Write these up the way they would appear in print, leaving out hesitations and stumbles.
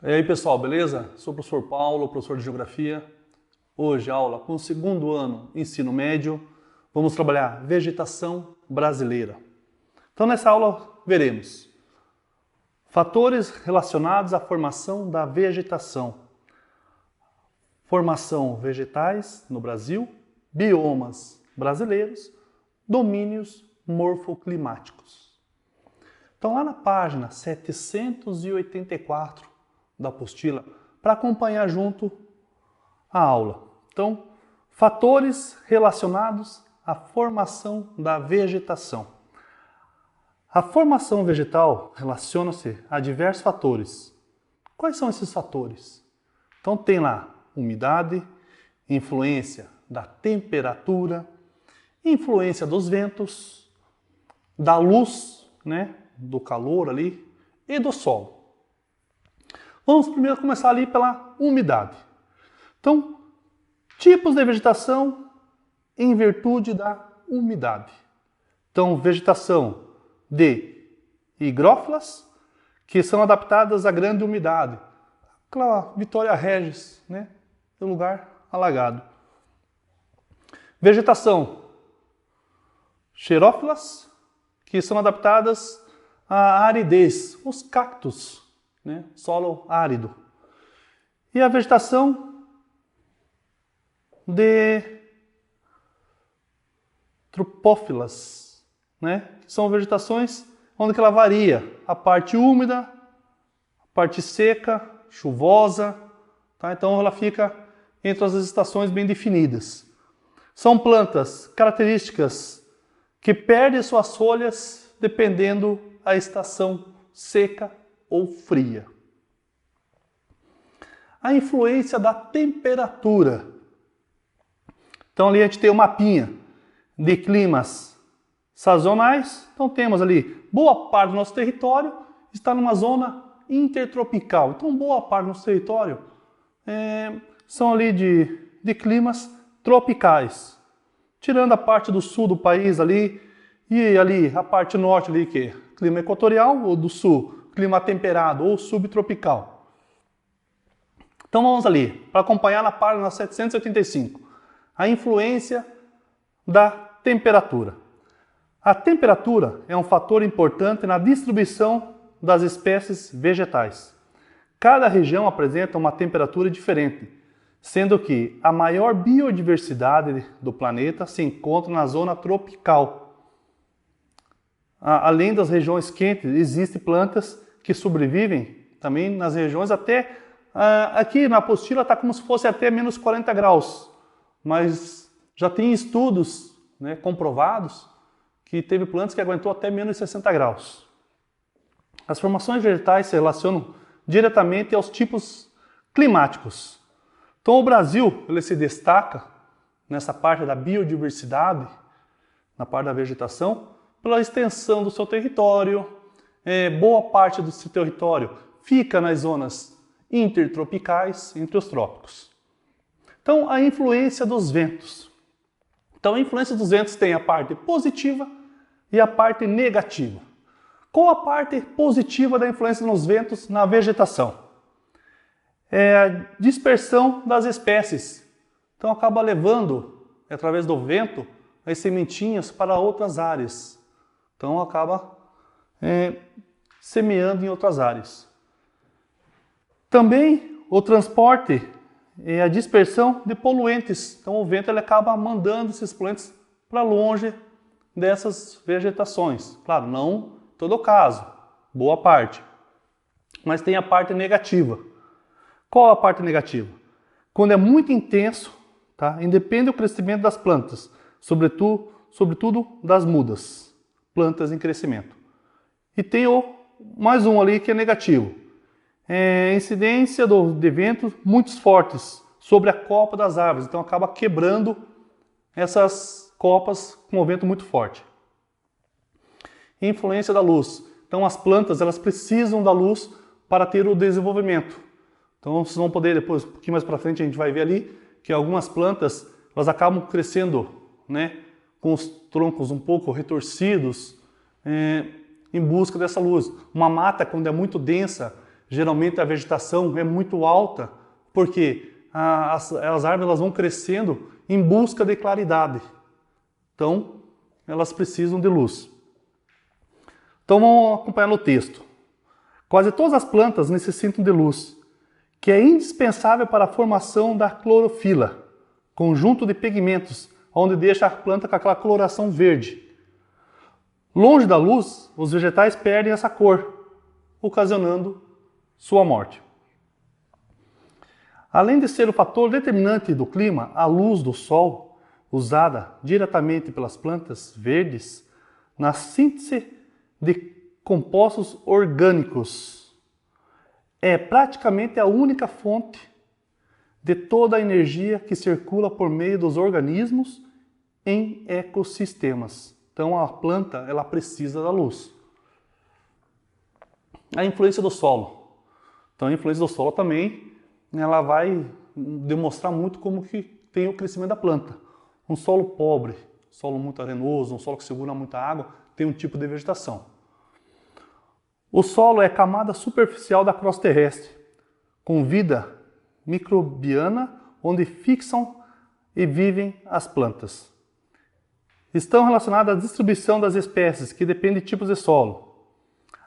E aí pessoal, beleza? Sou o professor Paulo, professor de Geografia. Hoje aula com o segundo ano ensino médio. Vamos trabalhar vegetação brasileira. Então nessa aula veremos fatores relacionados à formação da vegetação, formação vegetais no Brasil, biomas brasileiros, domínios morfoclimáticos. Então lá na página 784 da apostila, para acompanhar junto a aula. Então, fatores relacionados à formação da vegetação. A formação vegetal relaciona-se a diversos fatores. Quais são esses fatores? Então tem lá umidade, influência da temperatura, influência dos ventos, da luz, do calor ali e do solo. Vamos primeiro começar ali pela umidade. Então, tipos de vegetação em virtude da umidade. Então, vegetação de higrófilas, que são adaptadas à grande umidade. Aquela Vitória Regis, do lugar alagado. Vegetação xerófilas, que são adaptadas à aridez, os cactos, solo árido. E a vegetação de tropófilas, que são vegetações onde ela varia a parte úmida, a parte seca, chuvosa, então ela fica entre as estações bem definidas. São plantas características que perdem suas folhas dependendo da estação seca ou fria. A influência da temperatura. Então ali a gente tem um mapinha de climas sazonais. Então temos ali, boa parte do nosso território está numa zona intertropical. Então boa parte do nosso território são ali de climas tropicais. Tirando a parte do sul do país ali, e ali a parte norte ali que é clima equatorial, ou do sul, clima temperado ou subtropical. Então vamos ali, para acompanhar na página 785, a influência da temperatura. A temperatura é um fator importante na distribuição das espécies vegetais. Cada região apresenta uma temperatura diferente, sendo que a maior biodiversidade do planeta se encontra na zona tropical. Além das regiões quentes, existem plantas que sobrevivem também nas regiões até... aqui na apostila está como se fosse até menos 40 graus, mas já tem estudos comprovados que teve plantas que aguentou até menos 60 graus. As formações vegetais se relacionam diretamente aos tipos climáticos. Então o Brasil ele se destaca nessa parte da biodiversidade, na parte da vegetação, pela extensão do seu território. Boa parte do seu território fica nas zonas intertropicais, entre os trópicos. Então a influência dos ventos. Então a influência dos ventos tem a parte positiva e a parte negativa. Qual a parte positiva da influência nos ventos na vegetação? É a dispersão das espécies. Então acaba levando, através do vento, as sementinhas para outras áreas. Então acaba semeando em outras áreas. Também o transporte e a dispersão de poluentes. Então o vento ele acaba mandando esses poluentes para longe dessas vegetações. Claro, não todo o caso, boa parte. Mas tem a parte negativa. Qual a parte negativa? Quando é muito intenso, independe do crescimento das plantas, sobretudo das mudas, plantas em crescimento. E tem mais um ali que é negativo. Incidência de ventos muito fortes sobre a copa das árvores. Então acaba quebrando essas copas com o vento muito forte. Influência da luz. Então as plantas elas precisam da luz para ter o desenvolvimento. Então vocês vão poder depois, um pouquinho mais para frente a gente vai ver ali que algumas plantas elas acabam crescendo, com os troncos um pouco retorcidos, em busca dessa luz. Uma mata quando é muito densa, Geralmente a vegetação é muito alta, porque as árvores elas vão crescendo em busca de claridade. Então, elas precisam de luz. Então, vamos acompanhar no texto. Quase todas as plantas necessitam de luz, que é indispensável para a formação da clorofila, conjunto de pigmentos, onde deixa a planta com aquela coloração verde. Longe da luz, os vegetais perdem essa cor, ocasionando sua morte. Além de ser o fator determinante do clima, a luz do sol, usada diretamente pelas plantas verdes na síntese de compostos orgânicos, é praticamente a única fonte de toda a energia que circula por meio dos organismos em ecossistemas. Então a planta ela precisa da luz. A influência do solo. Então a influência do solo também ela vai demonstrar muito como que tem o crescimento da planta. Um solo pobre, solo muito arenoso, um solo que segura muita água, tem um tipo de vegetação. O solo é a camada superficial da crosta terrestre, com vida microbiana, onde fixam e vivem as plantas. Estão relacionadas à distribuição das espécies, que depende de tipos de solo.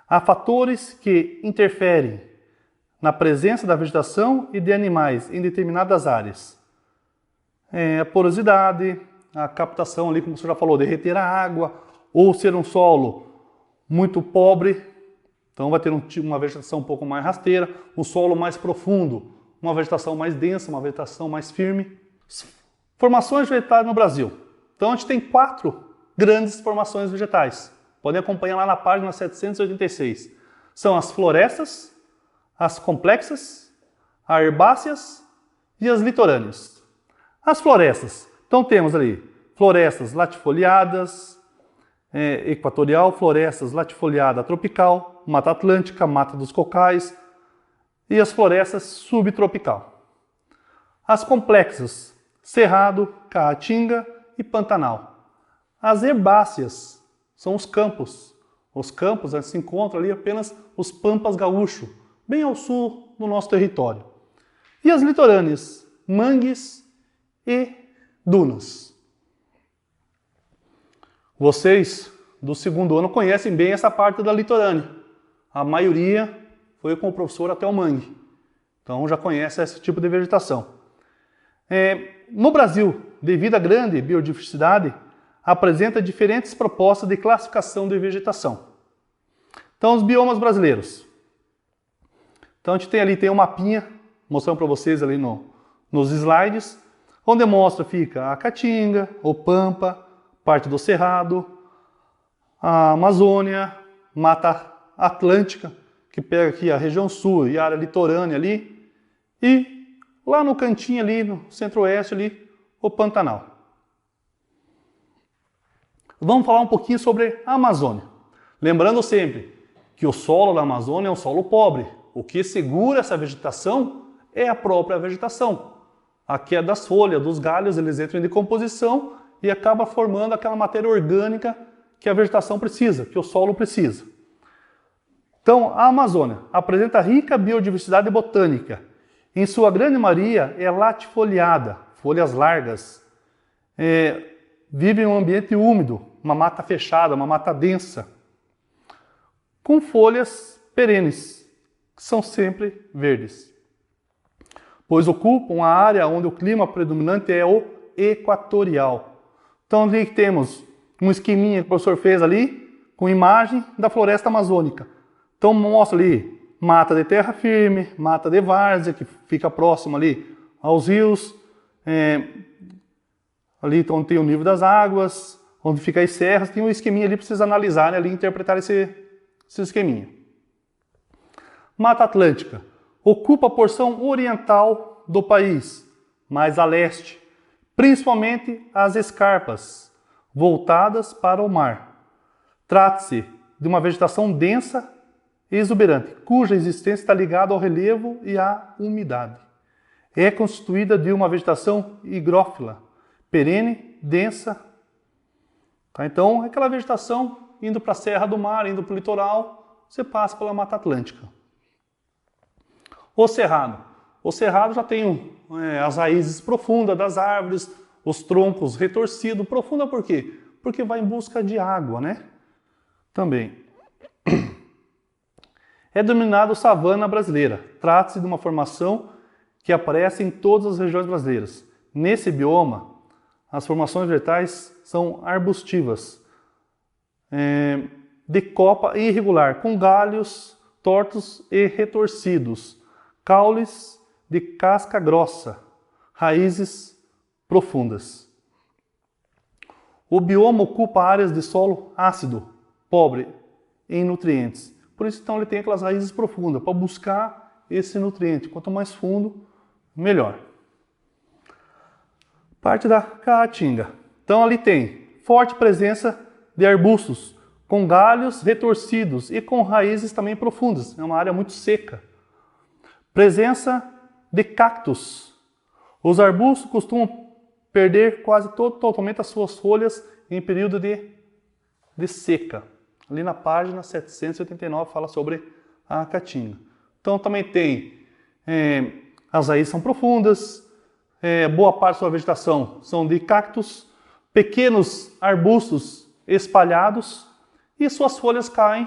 Há fatores que interferem na presença da vegetação e de animais em determinadas áreas. A porosidade, a captação ali, como você já falou, derreter a água, ou ser um solo muito pobre, então vai ter uma vegetação um pouco mais rasteira, um solo mais profundo, uma vegetação mais densa, uma vegetação mais firme. Formações vegetais no Brasil. Então a gente tem 4 grandes formações vegetais. Podem acompanhar lá na página 786. São as florestas, as complexas, as herbáceas e as litorâneas. As florestas. Então temos ali florestas latifoliadas, equatorial, florestas latifoliada tropical, mata atlântica, mata dos cocais e as florestas subtropical. As complexas, cerrado, caatinga e pantanal. As herbáceas são os campos. Os campos se encontram ali apenas os pampas gaúcho, bem ao sul do nosso território. E as litorâneas, mangues e dunas. Vocês do segundo ano conhecem bem essa parte da litorânea. A maioria foi com o professor até o mangue. Então já conhece esse tipo de vegetação. No Brasil, devido à grande biodiversidade, apresenta diferentes propostas de classificação de vegetação. Então os biomas brasileiros. Então a gente tem ali um mapinha, mostrando para vocês ali nos slides, onde mostra fica a Caatinga, o Pampa, parte do Cerrado, a Amazônia, Mata Atlântica, que pega aqui a região sul e a área litorânea ali, e lá no cantinho ali, no centro-oeste ali, o Pantanal. Vamos falar um pouquinho sobre a Amazônia. Lembrando sempre que o solo da Amazônia é um solo pobre. O que segura essa vegetação é a própria vegetação. A queda das folhas, dos galhos, eles entram em decomposição e acaba formando aquela matéria orgânica que a vegetação precisa, que o solo precisa. Então, a Amazônia apresenta rica biodiversidade botânica. Em sua grande maioria é latifoliada, folhas largas. Vive em um ambiente úmido, uma mata fechada, uma mata densa, com folhas perenes, que são sempre verdes, pois ocupam a área onde o clima predominante é o equatorial. Então ali temos um esqueminha que o professor fez ali, com imagem da floresta amazônica. Então mostra ali mata de terra firme, mata de várzea, que fica próximo ali aos rios, ali onde tem o nível das águas, onde fica as serras, tem um esqueminha ali para vocês analisarem ali e interpretar esse esqueminha. Mata Atlântica ocupa a porção oriental do país, mais a leste, principalmente as escarpas, voltadas para o mar. Trata-se de uma vegetação densa e exuberante, cuja existência está ligada ao relevo e à umidade. É constituída de uma vegetação higrófila, perene, densa. Então, aquela vegetação indo para a Serra do Mar, indo para o litoral, você passa pela Mata Atlântica. O cerrado. O cerrado já tem as raízes profundas das árvores, os troncos retorcidos. Profunda por quê? Porque vai em busca de água, né? Também. É denominado savana brasileira. Trata-se de uma formação que aparece em todas as regiões brasileiras. Nesse bioma, as formações vegetais são arbustivas, de copa irregular, com galhos tortos e retorcidos, caules de casca grossa, raízes profundas. O bioma ocupa áreas de solo ácido, pobre em nutrientes. Por isso, então, ele tem aquelas raízes profundas, para buscar esse nutriente. Quanto mais fundo, melhor. Parte da caatinga. Então, ali tem forte presença de arbustos, com galhos retorcidos e com raízes também profundas. É uma área muito seca. Presença de cactos. Os arbustos costumam perder quase totalmente as suas folhas em período de seca. Ali na página 789 fala sobre a caatinga. Então também tem, as raízes são profundas, boa parte da sua vegetação são de cactos, pequenos arbustos espalhados e suas folhas caem,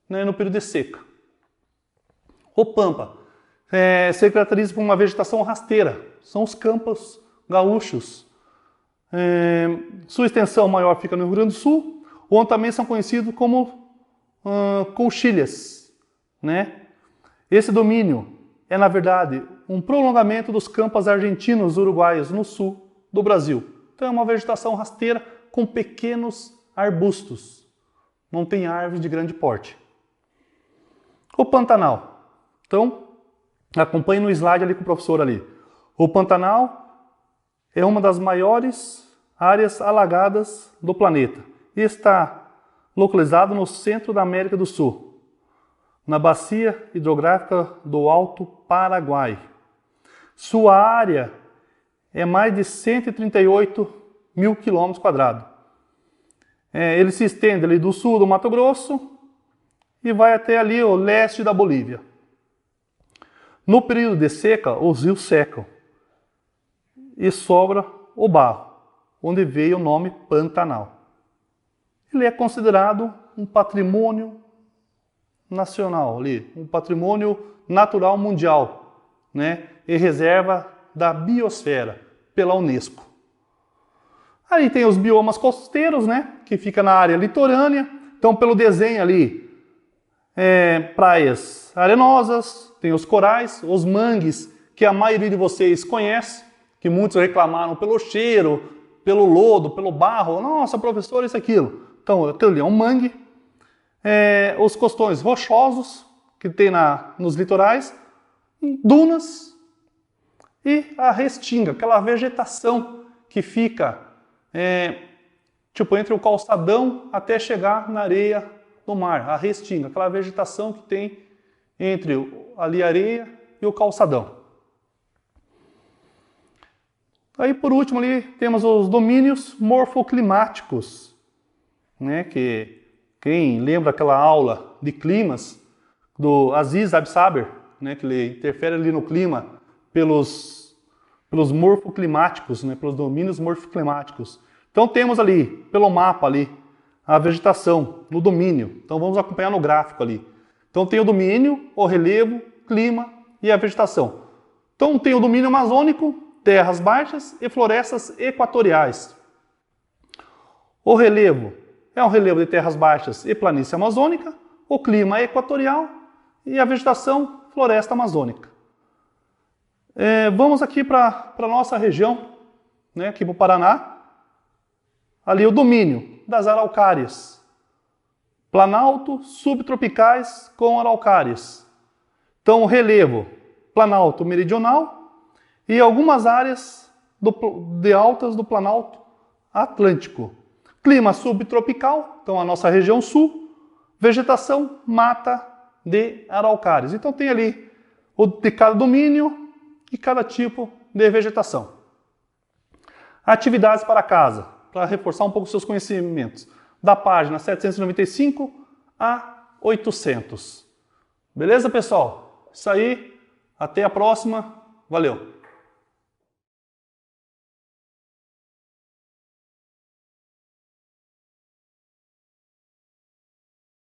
né, no período de seca. O pampa se caracteriza por uma vegetação rasteira, são os campos gaúchos. Sua extensão maior fica no Rio Grande do Sul, onde também são conhecidos como couchilhas, né? Esse domínio é, na verdade, um prolongamento dos campos argentinos e uruguaios no sul do Brasil. Então é uma vegetação rasteira com pequenos arbustos. Não tem árvores de grande porte. O Pantanal. Então, acompanhe no slide ali com o professor ali. O Pantanal é uma das maiores áreas alagadas do planeta e está localizado no centro da América do Sul, na bacia hidrográfica do Alto Paraguai. Sua área é mais de 138 mil quilômetros quadrados. Ele se estende ali do sul do Mato Grosso e vai até ali o leste da Bolívia. No período de seca, os rios secam e sobra o barro, onde veio o nome Pantanal. Ele é considerado um patrimônio nacional, ali, um patrimônio natural mundial, né, e reserva da biosfera pela Unesco. Aí tem os biomas costeiros, né, que fica na área litorânea. Então, pelo desenho ali, praias arenosas, tem os corais, os mangues, que a maioria de vocês conhece, que muitos reclamaram pelo cheiro, pelo lodo, pelo barro. Nossa, professor, isso e aquilo. Então, aquilo ali é um mangue. Os costões rochosos, que tem nos litorais, dunas e a restinga, aquela vegetação que fica tipo entre o calçadão até chegar na areia do mar, a restinga, aquela vegetação que tem entre ali a areia e o calçadão. Aí por último ali temos os domínios morfoclimáticos, né, que quem lembra aquela aula de climas do Aziz Absaber, né, que ele interfere ali no clima pelos morfoclimáticos, né, pelos domínios morfoclimáticos. Então temos ali, pelo mapa ali, a vegetação no domínio. Então vamos acompanhar no gráfico ali. Então tem o domínio, o relevo, clima e a vegetação. Então tem o domínio amazônico, terras baixas e florestas equatoriais. O relevo é um relevo de terras baixas e planície amazônica, o clima é equatorial e a vegetação, floresta amazônica. Vamos aqui para a nossa região, né, aqui para o Paraná. Ali o domínio das araucárias. Planalto subtropicais com araucárias. Então o relevo, planalto meridional e algumas áreas de altas do planalto atlântico. Clima subtropical, então a nossa região sul. Vegetação, mata de araucárias. Então tem ali o de cada domínio e cada tipo de vegetação. Atividades para casa, para reforçar um pouco os seus conhecimentos, da página 795 a 800. Beleza, pessoal? Isso aí. Até a próxima. Valeu!